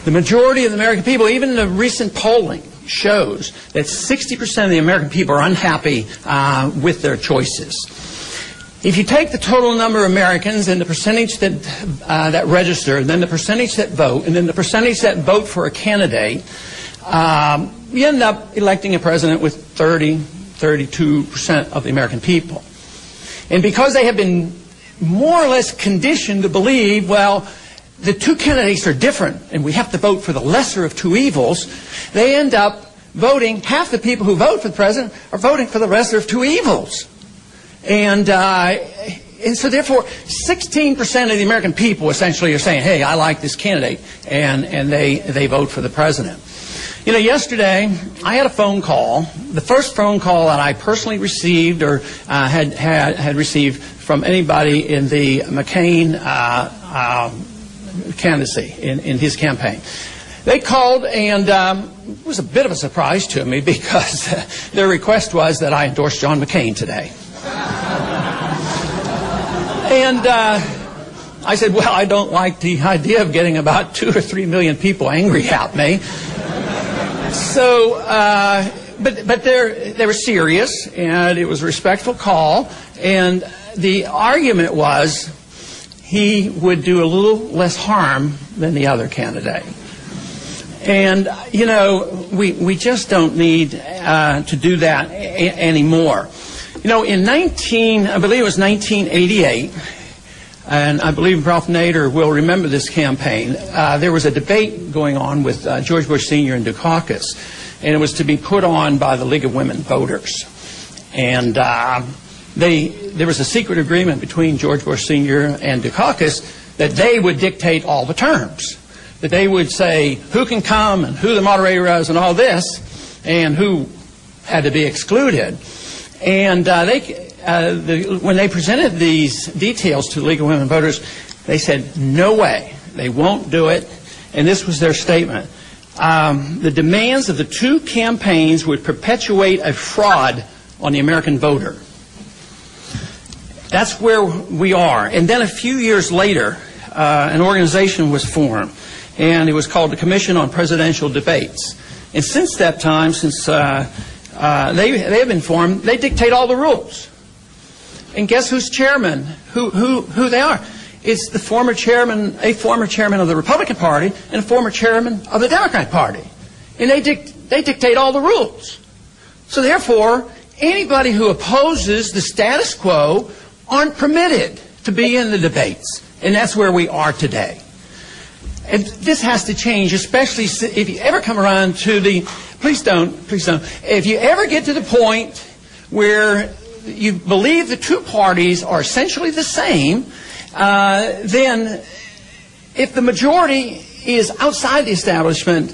The majority of the American people, even the recent polling, shows that 60% of the American people are unhappy with their choices. If you take the total number of Americans and the percentage that register, and then the percentage that vote, and then the percentage that vote for a candidate, you end up electing a president with 32% of the American people. And because they have been more or less conditioned to believe, well, the two candidates are different and we have to vote for the lesser of two evils, they end up voting, half the people who vote for the president are voting for the lesser of two evils. And so therefore, 16% of the American people essentially are saying, hey, I like this candidate, and they vote for the president. You know, yesterday I had a phone call, the first phone call that I personally received or had received from anybody in the McCain candidacy in his campaign. They called, and it was a bit of a surprise to me because their request was that I endorse John McCain today. And I said, well, I don't like the idea of getting about 2 or 3 million people angry at me. So, but they were serious, and it was a respectful call, and the argument was he would do a little less harm than the other candidate. And, you know, we just don't need to do that anymore. You know, in I believe it was 1988, and I believe Ralph Nader will remember this campaign, there was a debate going on with George Bush Sr. and Dukakis, and it was to be put on by the League of Women Voters. And there was a secret agreement between George Bush Sr. and Dukakis that they would dictate all the terms, that they would say who can come and who the moderator is and all this, and who had to be excluded. And when they presented these details to the League of Women Voters, they said, no way, they won't do it. And this was their statement. The demands of the two campaigns would perpetuate a fraud on the American voter. That's where we are. And then a few years later, an organization was formed, and it was called the Commission on Presidential Debates. And since that time, since they have been formed, they dictate all the rules. And guess who's chairman? Who they are? It's the former chairman, a former chairman of the Republican Party and a former chairman of the Democrat Party. And they dictate all the rules. So therefore, anybody who opposes the status quo aren't permitted to be in the debates. And that's where we are today. And this has to change, especially if you ever come around to the, please don't, if you ever get to the point where you believe the two parties are essentially the same, then if the majority is outside the establishment,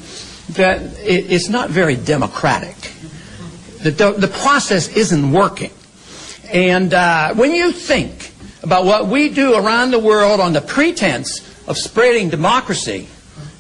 that it's not very democratic. The process isn't working. And when you think about what we do around the world on the pretense of spreading democracy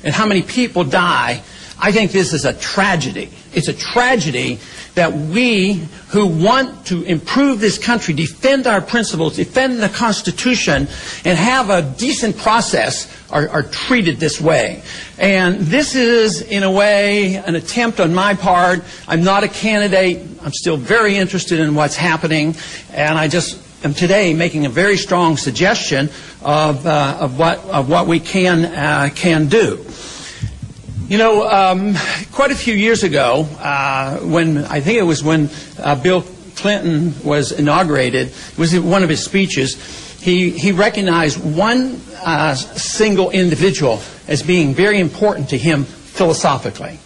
and how many people die, I think this is a tragedy. It's a tragedy that we who want to improve this country, defend our principles, defend the Constitution, and have a decent process are treated this way. And this is, in a way, an attempt on my part. I'm not a candidate. I'm still very interested in what's happening. And I just am today making a very strong suggestion of what we can do. You know, quite a few years ago, when I think it was when Bill Clinton was inaugurated, it was in one of his speeches, he recognized one single individual as being very important to him philosophically.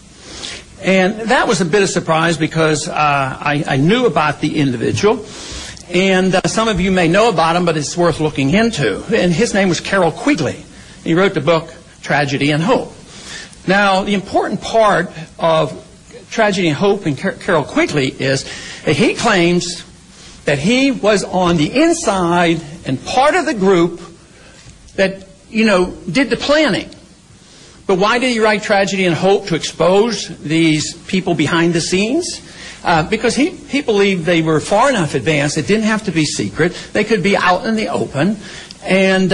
And that was a bit of a surprise because I knew about the individual. And some of you may know about him, but it's worth looking into. And his name was Carroll Quigley. He wrote the book Tragedy and Hope. Now, the important part of Tragedy and Hope and Carroll Quigley is that he claims that he was on the inside and part of the group that, you know, did the planning. But why did he write Tragedy and Hope? To expose these people behind the scenes? Because he believed they were far enough advanced, it didn't have to be secret, they could be out in the open, And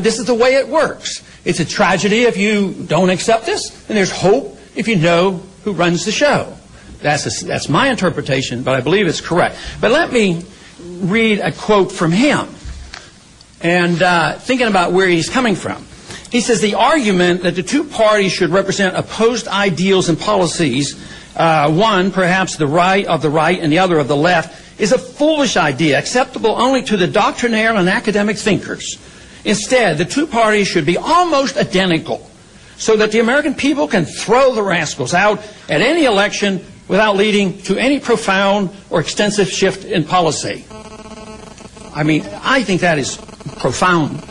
this is the way it works. It's a tragedy if you don't accept this, and there's hope if you know who runs the show. That's my interpretation, but I believe it's correct. But let me read a quote from him, and thinking about where he's coming from. He says, the argument that the two parties should represent opposed ideals and policies, one, perhaps the right of the right and the other of the left, is a foolish idea, acceptable only to the doctrinaire and academic thinkers. Instead, the two parties should be almost identical, so that the American people can throw the rascals out at any election without leading to any profound or extensive shift in policy. I mean, I think that is a profound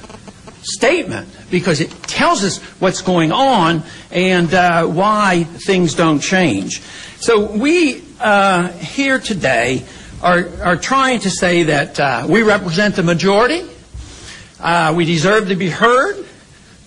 statement, because it tells us what's going on and why things don't change. So we here today are trying to say that we represent the majority. We deserve to be heard.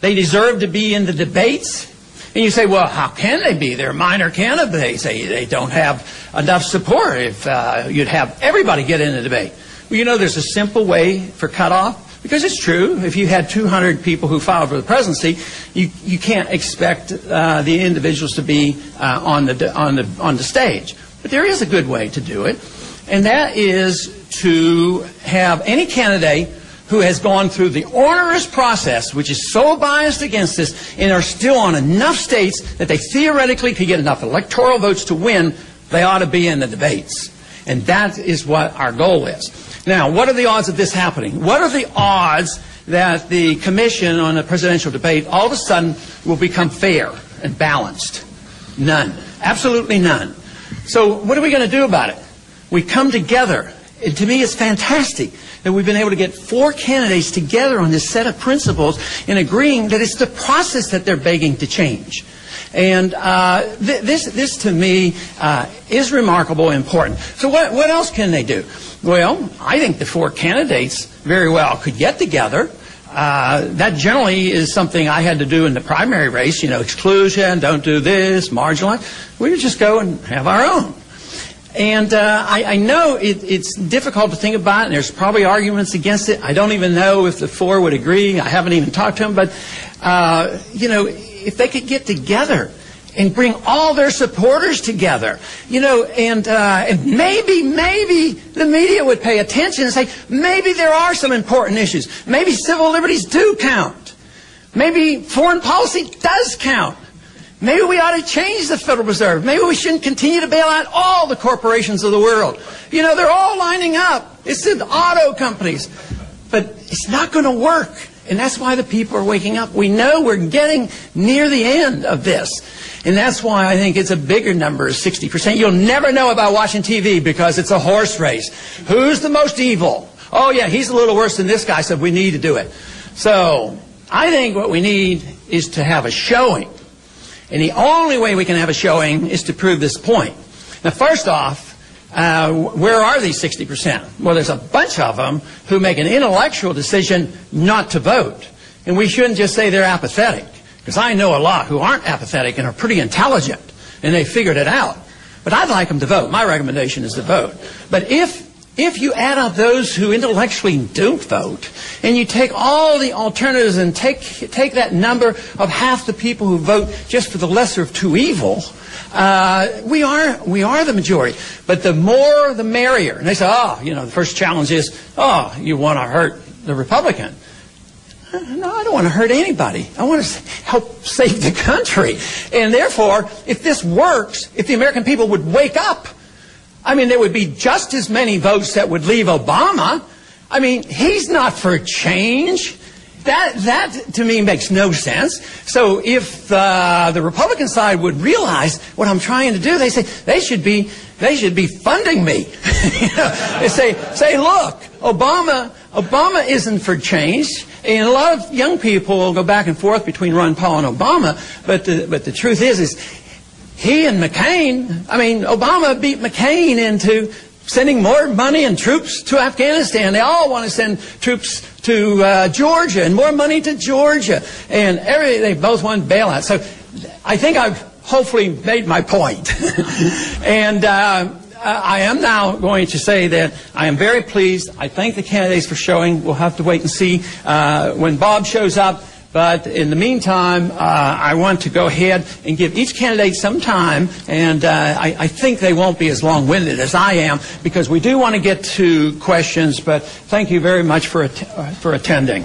They deserve to be in the debates. And you say, well, how can they be? They're minor candidates. They don't have enough support. If you'd have everybody get in the debate. Well, you know, there's a simple way for cutoff. Because it's true, if you had 200 people who filed for the presidency, you can't expect the individuals to be on the stage. But there is a good way to do it, and that is to have any candidate who has gone through the onerous process, which is so biased against this, and are still on enough states that they theoretically could get enough electoral votes to win, they ought to be in the debates. And that is what our goal is. Now, what are the odds of this happening? What are the odds that the Commission on a presidential debate all of a sudden will become fair and balanced? None. Absolutely none. So what are we going to do about it? We come together. And to me, it's fantastic that we've been able to get 4 candidates together on this set of principles and agreeing that it's the process that they're begging to change. And this to me is remarkable and important. So what else can they do? Well, I think the 4 candidates very well could get together. That generally is something I had to do in the primary race, you know, exclusion, don't do this, marginalize. We would just go and have our own. And I know it's difficult to think about, and there's probably arguments against it. I don't even know if the 4 would agree. I haven't even talked to them. But, you know, if they could get together and bring all their supporters together, you know, and maybe the media would pay attention and say, maybe there are some important issues. Maybe civil liberties do count. Maybe foreign policy does count. Maybe we ought to change the Federal Reserve. Maybe we shouldn't continue to bail out all the corporations of the world. You know, they're all lining up. It's the auto companies. But it's not going to work. And that's why the people are waking up. We know we're getting near the end of this. And that's why I think it's a bigger number, 60%. You'll never know about watching TV because it's a horse race. Who's the most evil? Oh, yeah, he's a little worse than this guy, so we need to do it. So I think what we need is to have a showing. And the only way we can have a showing is to prove this point. Now, first off, where are these 60%? Well, there's a bunch of them who make an intellectual decision not to vote. And we shouldn't just say they're apathetic, because I know a lot who aren't apathetic and are pretty intelligent, and they figured it out. But I'd like them to vote. My recommendation is to vote. But if you add up those who intellectually don't vote, and you take all the alternatives and take that number of half the people who vote just for the lesser of two evil, we are the majority. But the more, the merrier. And they say, oh, you know, the first challenge is, oh, you want to hurt the Republican. No, I don't want to hurt anybody. I want to help save the country. And therefore, if this works, if the American people would wake up, I mean, there would be just as many votes that would leave Obama. I mean, he's not for change. That to me makes no sense. So if the Republican side would realize what I'm trying to do, they say they should be funding me. You know, they say, look, Obama isn't for change, and a lot of young people will go back and forth between Ron Paul and Obama. But the truth is he and McCain. I mean, Obama beat McCain into sending more money and troops to Afghanistan. They all want to send troops to Georgia and more money to Georgia. And they both want bailout. So I think I've hopefully made my point. And I am now going to say that I am very pleased. I thank the candidates for showing. We'll have to wait and see when Bob shows up. But in the meantime, I want to go ahead and give each candidate some time, and I think they won't be as long-winded as I am, because we do want to get to questions. But thank you very much for attending.